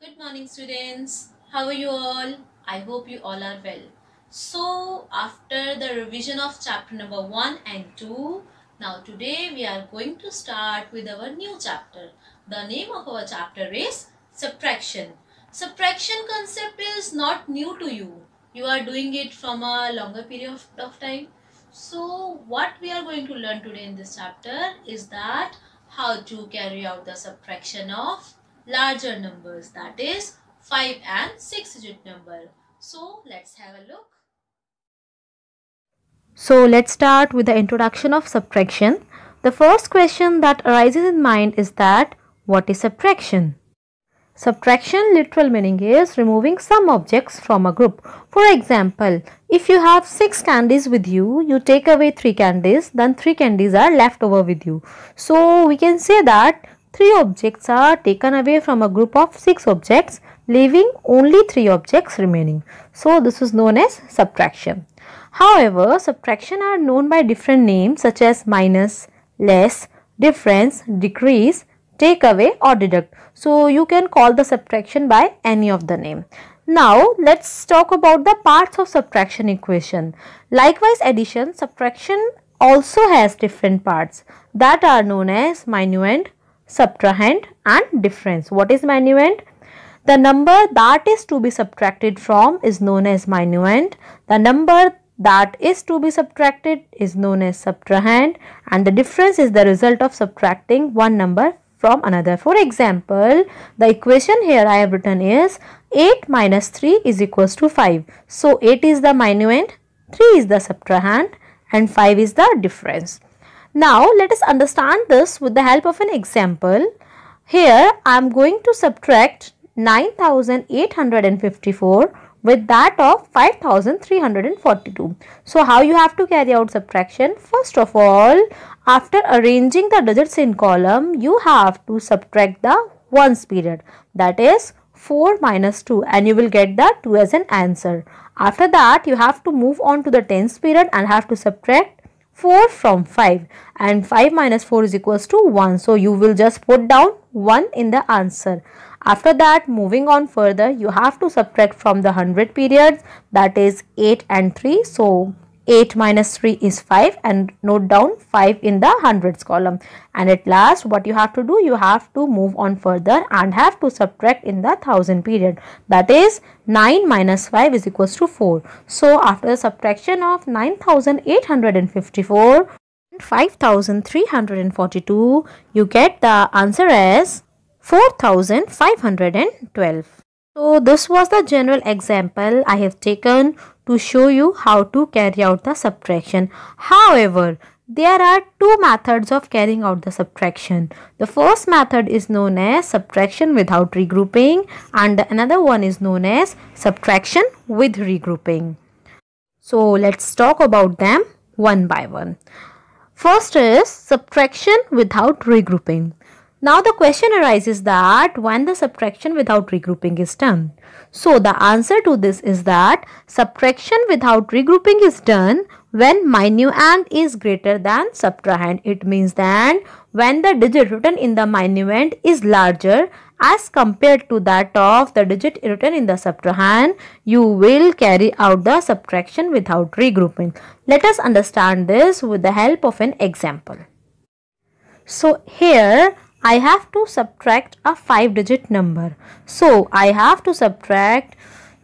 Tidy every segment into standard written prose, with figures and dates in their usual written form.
Good morning students. How are you all? I hope you all are well. So after the revision of chapter number 1 and 2, now today we are going to start with our new chapter. The name of our chapter is subtraction. Subtraction concept is not new to you. You are doing it from a longer period of time. So what we are going to learn today in this chapter is that how to carry out the subtraction of larger numbers, that is 5 and 6 digit number. So let's have a look. So let's start with the introduction of subtraction. The first question that arises in mind is that what is subtraction? Subtraction literal meaning is removing some objects from a group. For example, if you have 6 candies with you, you take away 3 candies, then 3 candies are left over with you. So we can say that 3 objects are taken away from a group of 6 objects, leaving only 3 objects remaining. So this is known as subtraction. However, subtraction are known by different names such as minus, less, difference, decrease, take away or deduct. So you can call the subtraction by any of the name. Now let's talk about the parts of subtraction equation. Likewise, addition, subtraction also has different parts that are known as minuend, subtrahend and difference. What is minuend? The number that is to be subtracted from is known as minuend. The number that is to be subtracted is known as subtrahend, and the difference is the result of subtracting one number from another. For example, the equation here I have written is 8 minus 3 is equals to 5. So 8 is the minuend, 3 is the subtrahend and 5 is the difference. Now let us understand this with the help of an example. Here I am going to subtract 9854 with that of 5342. So how you have to carry out subtraction? First of all, after arranging the digits in column, you have to subtract the ones period, that is 4 minus 2, and you will get the 2 as an answer. After that, you have to move on to the tens period and have to subtract 4 from 5, and 5 minus 4 is equals to 1. So you will just put down 1 in the answer. After that, moving on further, you have to subtract from the 100 periods, that is 8 and 3. So 8 minus 3 is 5, and note down 5 in the hundreds column. And at last, what you have to do, you have to move on further and have to subtract in the 1000 period, that is 9 minus 5 is equals to 4. So after the subtraction of 9854 and 5342, you get the answer as 4512. So this was the general example I have taken to show you how to carry out the subtraction. However, there are two methods of carrying out the subtraction. The first method is known as subtraction without regrouping, and another one is known as subtraction with regrouping. So let's talk about them one by one. First is subtraction without regrouping. Now the question arises that when the subtraction without regrouping is done. So the answer to this is that subtraction without regrouping is done when minuend is greater than subtrahend. It means that when the digit written in the minuend is larger as compared to that of the digit written in the subtrahend, you will carry out the subtraction without regrouping. Let us understand this with the help of an example. So here I have to subtract a 5-digit number. So I have to subtract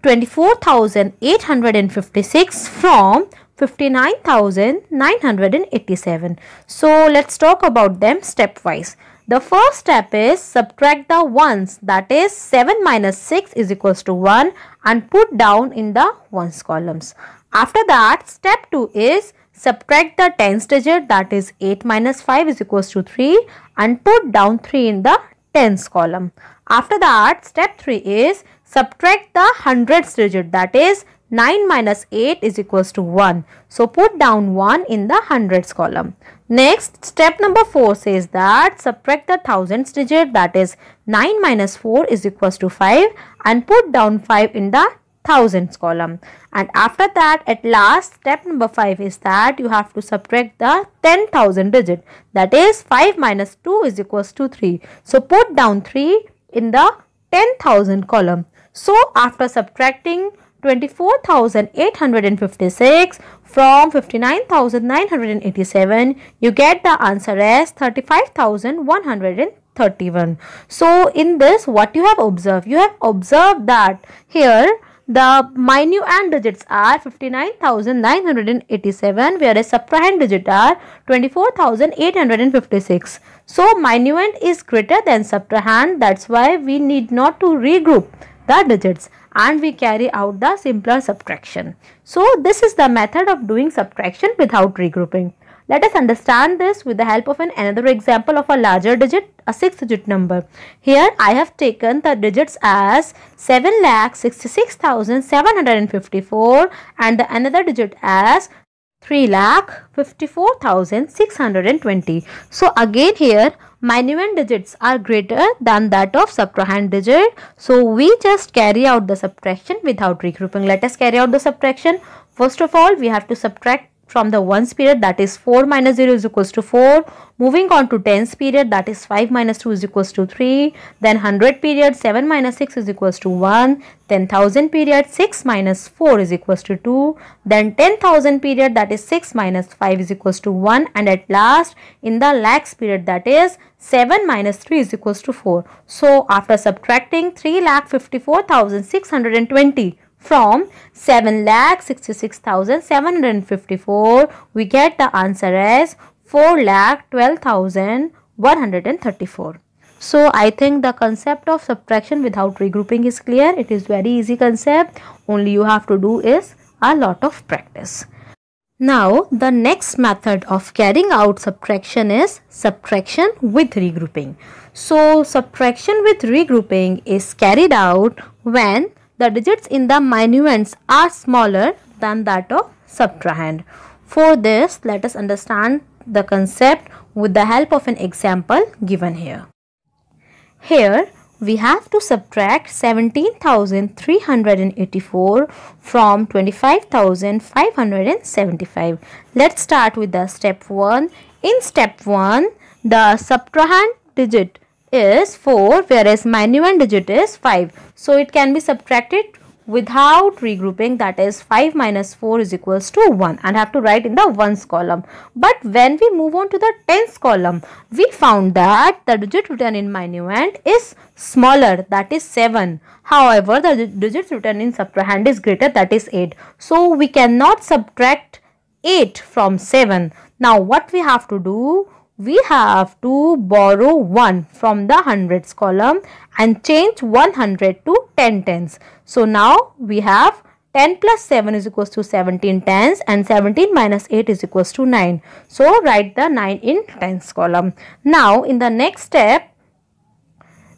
24,856 from 59,987. So let's talk about them stepwise. The first step is subtract the ones, that is 7 minus 6 is equals to 1, and put down in the ones columns. After that, step 2 is subtract the tens digit, that is 8 minus 5 is equals to 3, and put down 3 in the tens column. After that, step 3 is subtract the hundreds digit, that is 9 minus 8 is equals to 1. So put down 1 in the hundreds column. Next, step number 4 says that subtract the thousands digit, that is 9 minus 4 is equals to 5, and put down 5 in the thousands column. And after that, at last, step number 5 is that you have to subtract the 10,000 digit, that is 5 minus 2 is equals to 3. So put down 3 in the 10,000 column. So after subtracting 24,856 from 59,987, you get the answer as 35,131. So in this, what you have observed? You have observed that here the minuend digits are 59,987, whereas subtrahend digits are 24,856. So minuend is greater than subtrahend. That's why we need not to regroup the digits and we carry out the simpler subtraction. So this is the method of doing subtraction without regrouping. Let us understand this with the help of another example of a larger digit, a 6-digit number. Here I have taken the digits as 7,66,754 and the another digit as 3,54,620. So again here minuend digits are greater than that of subtrahend digit. So we just carry out the subtraction without regrouping. Let us carry out the subtraction. First of all, we have to subtract from the ones period, that is 4 minus 0 is equals to 4. Moving on to tens period, that is 5 minus 2 is equals to 3. Then 100 period, 7 minus 6 is equals to 1. Then 1000 period, 6 minus 4 is equals to 2. Then 10,000 period, that is 6 minus 5 is equals to 1. And at last in the lakhs period, that is 7 minus 3 is equals to 4. So after subtracting 3,54,620 from 7,66,754, we get the answer as 4,12,134. So I think the concept of subtraction without regrouping is clear. It is very easy concept. Only you have to do is a lot of practice. Now the next method of carrying out subtraction is subtraction with regrouping. So subtraction with regrouping is carried out when the digits in the minuends are smaller than that of subtrahend. For this, let us understand the concept with the help of an example given here. Here we have to subtract 17,384 from 25,575. Let's start with the step 1. In step 1, the subtrahend digit is 4, whereas minuend digit is 5. So it can be subtracted without regrouping, that is 5 minus 4 is equals to 1, and have to write in the ones column. But when we move on to the tens column, we found that the digit written in minuend is smaller, that is 7. However, the digits written in subtrahend is greater, that is 8. So we cannot subtract 8 from 7. Now what we have to do? We have to borrow 1 from the hundreds column and change 100 to 10 tens. So now we have 10 plus 7 is equals to 17 tens and 17 minus 8 is equals to 9. So write the 9 in tens column. Now in the next step,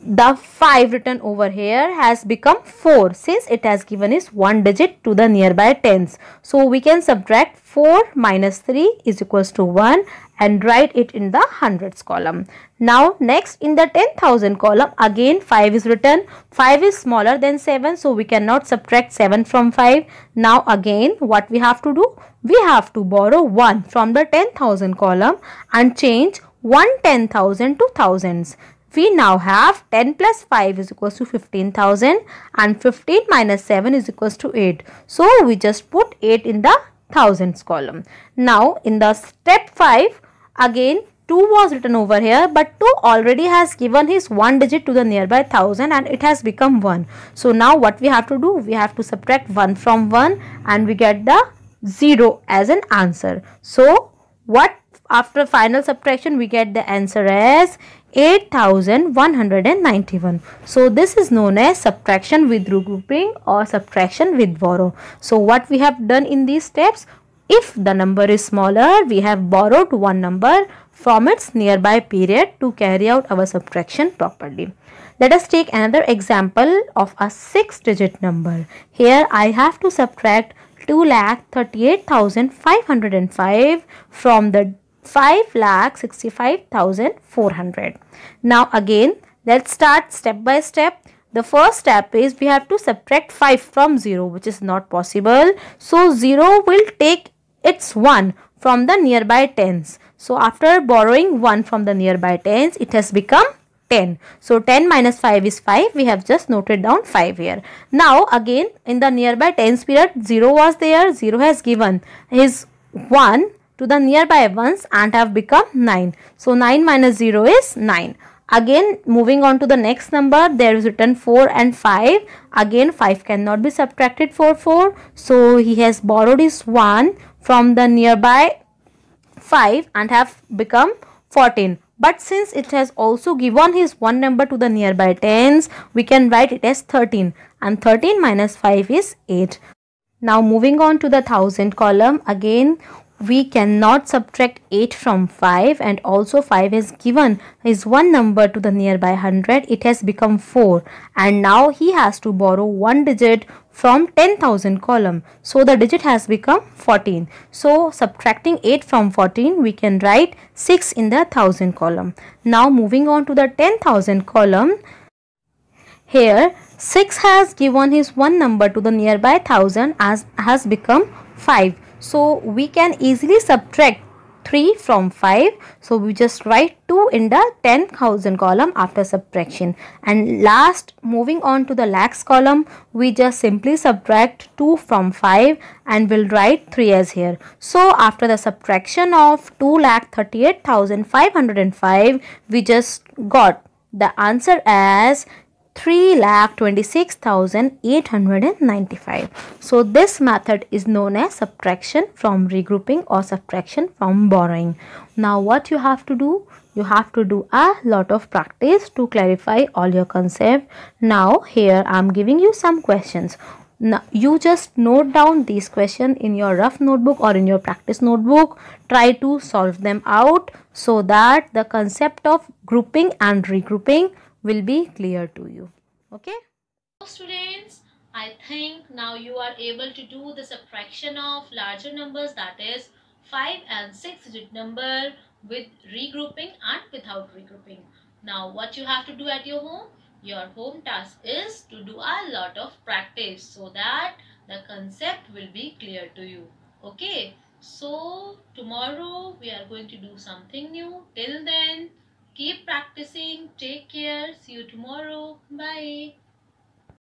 the 5 written over here has become 4 since it has given is 1 digit to the nearby tens. So we can subtract 4 minus 3 is equals to 1 and write it in the hundreds column. Now next in the 10,000 column, again 5 is written. 5 is smaller than 7, so we cannot subtract 7 from 5. Now again what we have to do? We have to borrow 1 from the 10,000 column and change 1/10,000 to thousands. We now have 10 plus 5 is equals to 15,000 and 15 minus 7 is equals to 8. So we just put 8 in the thousands column. Now in the step 5, again 2 was written over here, but 2 already has given his 1 digit to the nearby thousand and it has become 1. So now what we have to do? We have to subtract 1 from 1 and we get the 0 as an answer. So what after final subtraction we get the answer as 8,191. So this is known as subtraction with regrouping or subtraction with borrow. So what we have done in these steps, if the number is smaller, we have borrowed one number from its nearby period to carry out our subtraction properly. Let us take another example of a 6-digit number. Here I have to subtract 2,38,505 from the 5,65,400. Now again, let's start step by step. The first step is we have to subtract 5 from 0, which is not possible. So 0 will take its 1 from the nearby tens. So after borrowing 1 from the nearby tens, it has become 10. So 10 minus 5 is 5. We have just noted down 5 here. Now again in the nearby tens period, 0 was there. 0 has given his 1 to the nearby ones and have become 9. So 9 minus 0 is 9. Again moving on to the next number, there is written 4 and 5. Again 5 cannot be subtracted for 4. So he has borrowed his 1 from the nearby 5 and have become 14. But since it has also given his one number to the nearby tens, we can write it as 13. And 13 minus 5 is 8. Now moving on to the thousand column, again we cannot subtract 8 from 5, and also 5 is given his one number to the nearby 100. It has become 4, and now he has to borrow one digit from 10,000 column. So the digit has become 14. So subtracting 8 from 14, we can write 6 in the 1000 column. Now moving on to the 10,000 column, here 6 has given his one number to the nearby 1000 as has become 5. So we can easily subtract 3 from 5. So we just write 2 in the 10,000 column after subtraction. And last, moving on to the lakhs column, we just simply subtract 2 from 5 and will write 3 as here. So after the subtraction of 2,38,505, we just got the answer as 3,26,895. So this method is known as subtraction from regrouping or subtraction from borrowing. Now what you have to do? You have to do a lot of practice to clarify all your concepts. Now here I am giving you some questions. Now you just note down these questions in your rough notebook or in your practice notebook. Try to solve them out so that the concept of grouping and regrouping will be clear to you. Okay. So students, I think now you are able to do the subtraction of larger numbers, that is 5 and 6 digit number, with regrouping and without regrouping. Now what you have to do at your home? Your home task is to do a lot of practice so that the concept will be clear to you. Okay. So tomorrow we are going to do something new. Till then, keep practicing. Take care. See you tomorrow. Bye.